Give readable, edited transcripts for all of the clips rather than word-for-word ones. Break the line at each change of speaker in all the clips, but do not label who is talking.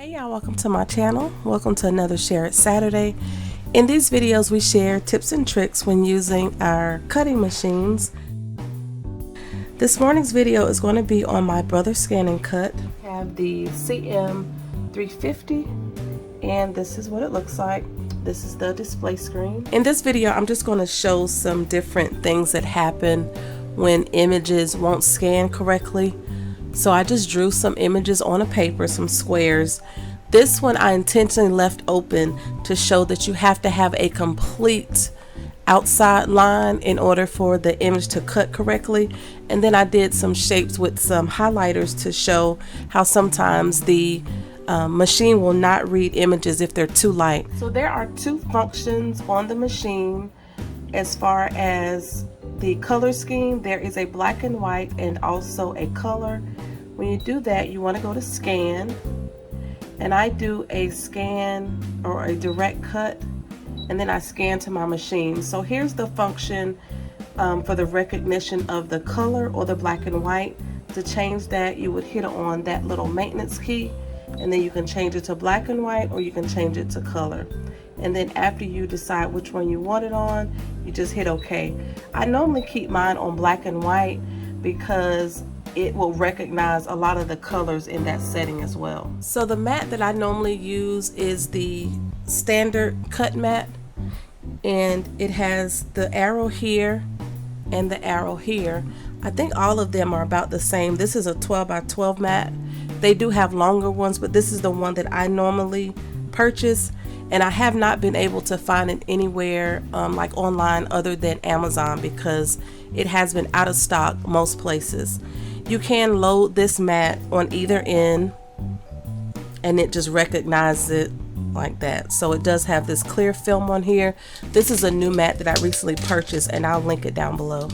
Hey y'all, welcome to my channel. Welcome to another Share It Saturday. In these videos we share tips and tricks when using our cutting machines. This morning's video is going to be on my Brother Scan and Cut. I have the CM 350 and this is what it looks like. This is the display screen. In this video I'm just going to show some different things that happen when images won't scan correctly. So I just drew some images on a paper, some squares. This one I intentionally left open to show that you have to have a complete outside line in order for the image to cut correctly. And then I did some shapes with some highlighters to show how sometimes the machine will not read images if they're too light. So there are two functions on the machine as far as the color scheme. There is a black and white and also a color. When you do that, you want to go to scan, and I do a scan or a direct cut, and then I scan to my machine. So here's the function for the recognition of the color or the black and white. To change that, you would hit on that little maintenance key, and then you can change it to black and white or you can change it to color. And then after you decide which one you want it on, you just hit OK. I normally keep mine on black and white because it will recognize a lot of the colors in that setting as well. So the mat that I normally use is the standard cut mat, and it has the arrow here and the arrow here. I think all of them are about the same. This is a 12 by 12 mat. They do have longer ones, but this is the one that I normally purchase, and I have not been able to find it anywhere like online other than Amazon because it has been out of stock most places. You can load this mat on either end and it just recognizes it like that. So it does have this clear film on here. This is a new mat that I recently purchased and I'll link it down below.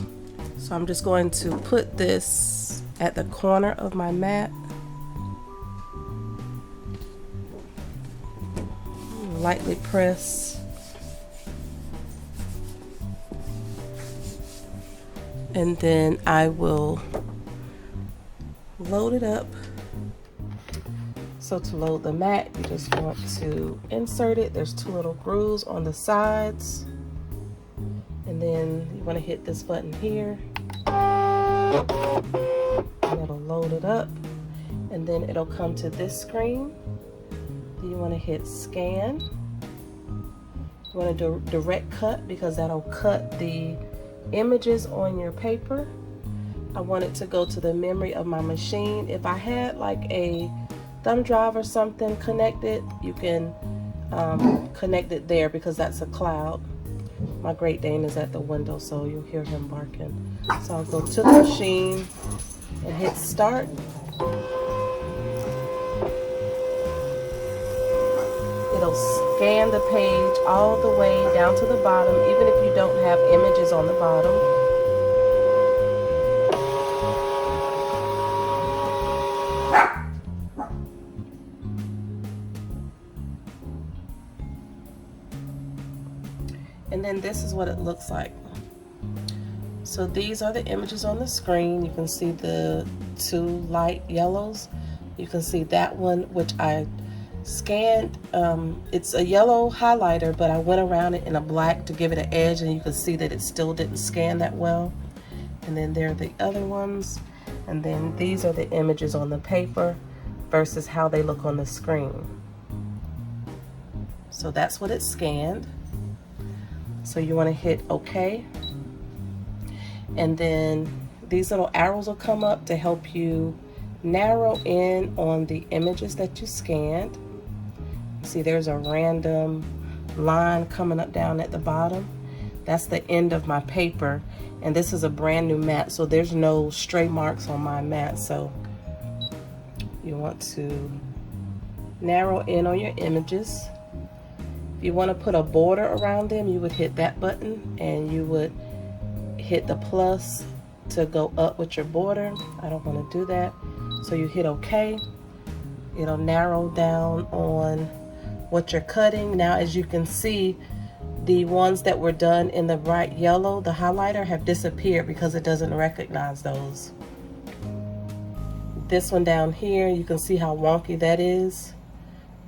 So I'm just going to put this at the corner of my mat. Lightly press. And then I will load it up. So to load the mat, you just want to insert it. There's two little grooves on the sides, and then you want to hit this button here, and it'll load it up, and then it'll come to this screen. Then you want to hit scan. You want to do direct cut because that'll cut the images on your paper. I want it to go to the memory of my machine. If I had like a thumb drive or something connected, you can connect it there because that's a cloud. My Great Dane is at the window, so you'll hear him barking. So I'll go to the machine and hit start. It'll scan the page all the way down to the bottom, even if you don't have images on the bottom. And then this is what it looks like. So these are the images on the screen. You can see the two light yellows. You can see that one, which I scanned. It's a yellow highlighter, but I went around it in a black to give it an edge, and you can see that it still didn't scan that well. And then there are the other ones. And then these are the images on the paper versus how they look on the screen. So that's what it scanned. So you want to hit OK, and then these little arrows will come up to help you narrow in on the images that you scanned. See, there's a random line coming up down at the bottom. That's the end of my paper, and this is a brand new mat, so there's no stray marks on my mat. So you want to narrow in on your images. If you want to put a border around them, you would hit that button, and you would hit the plus to go up with your border. I don't want to do that, so you hit OK. It'll narrow down on what you're cutting. Now, as you can see, the ones that were done in the bright yellow, the highlighter, have disappeared because it doesn't recognize those. This one down here, you can see how wonky that is.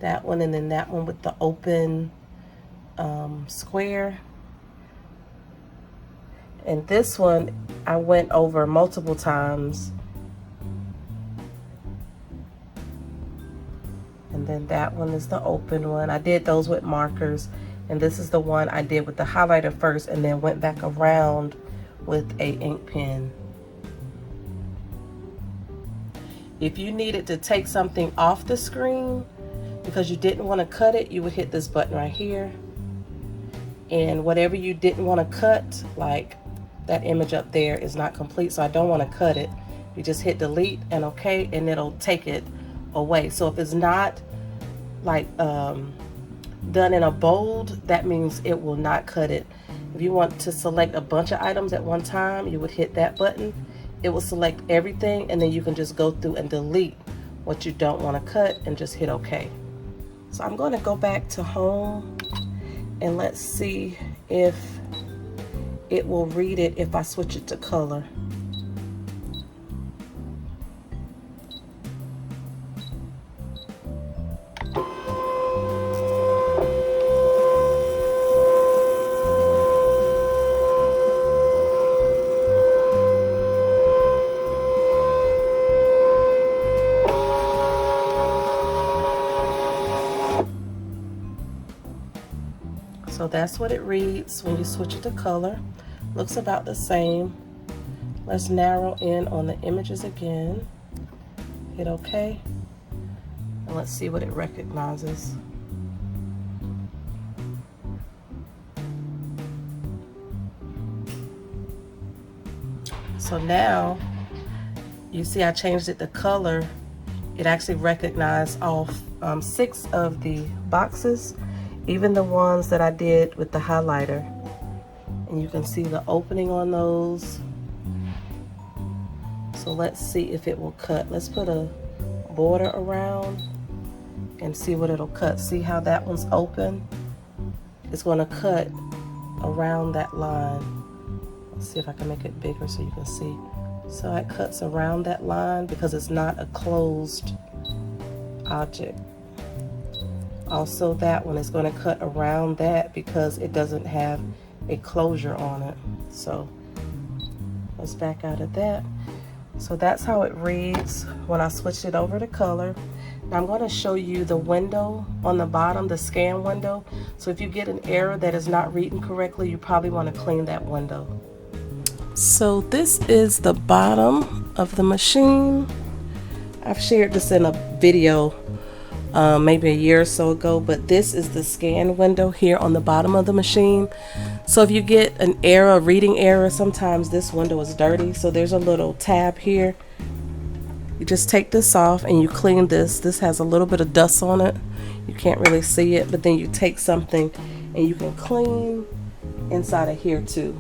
That one, and then that one with the open square. And this one I went over multiple times. And then that one is the open one. I did those with markers. And this is the one I did with the highlighter first and then went back around with a ink pen. If you needed to take something off the screen because you didn't want to cut it, you would hit this button right here. And whatever you didn't want to cut, like that image up there is not complete, so I don't want to cut it. You just hit delete and OK, and it'll take it away. So if it's not like done in a bold, that means it will not cut it. If you want to select a bunch of items at one time, you would hit that button. It will select everything, and then you can just go through and delete what you don't want to cut and just hit OK. So I'm going to go back to home and let's see if it will read it if I switch it to color. So that's what it reads when you switch it to color. Looks about the same. Let's narrow in on the images again. Hit OK. And let's see what it recognizes. So now, you see I changed it to color. It actually recognized all 6 of the boxes, even the ones that I did with the highlighter. And you can see the opening on those. So let's see if it will cut. Let's put a border around and see what it'll cut. See how that one's open? It's going to cut around that line. Let's see if I can make it bigger so you can see. So it cuts around that line because it's not a closed object. Also, that one is going to cut around that because it doesn't have a closure on it. So let's back out of that. So that's how it reads when I switched it over to color. Now I'm going to show you the window on the bottom, the scan window. So if you get an error that is not reading correctly, you probably want to clean that window. So this is the bottom of the machine. I've shared this in a video maybe a year or so ago, but this is the scan window here on the bottom of the machine. So if you get an error, a reading error, sometimes this window is dirty. So there's a little tab here. You just take this off and you clean this. This has a little bit of dust on it. You can't really see it, but then you take something and you can clean inside of here too.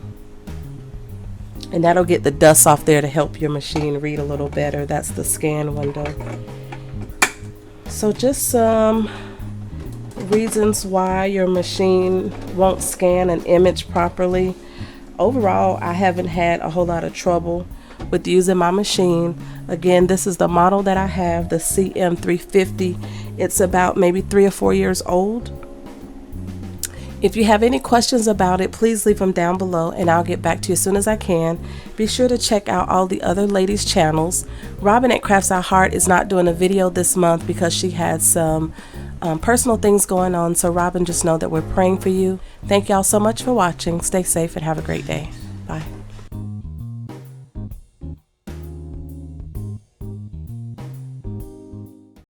And that'll get the dust off there to help your machine read a little better. That's the scan window. So just some reasons why your machine won't scan an image properly. Overall, I haven't had a whole lot of trouble with using my machine. Again, this is the model that I have, the CM350. It's about maybe 3 or 4 years old. If you have any questions about it, please leave them down below and I'll get back to you as soon as I can. Be sure to check out all the other ladies' channels. Robin at Crafts Our Heart is not doing a video this month because she had some personal things going on. So Robin, just know that we're praying for you. Thank y'all so much for watching. Stay safe and have a great day. Bye.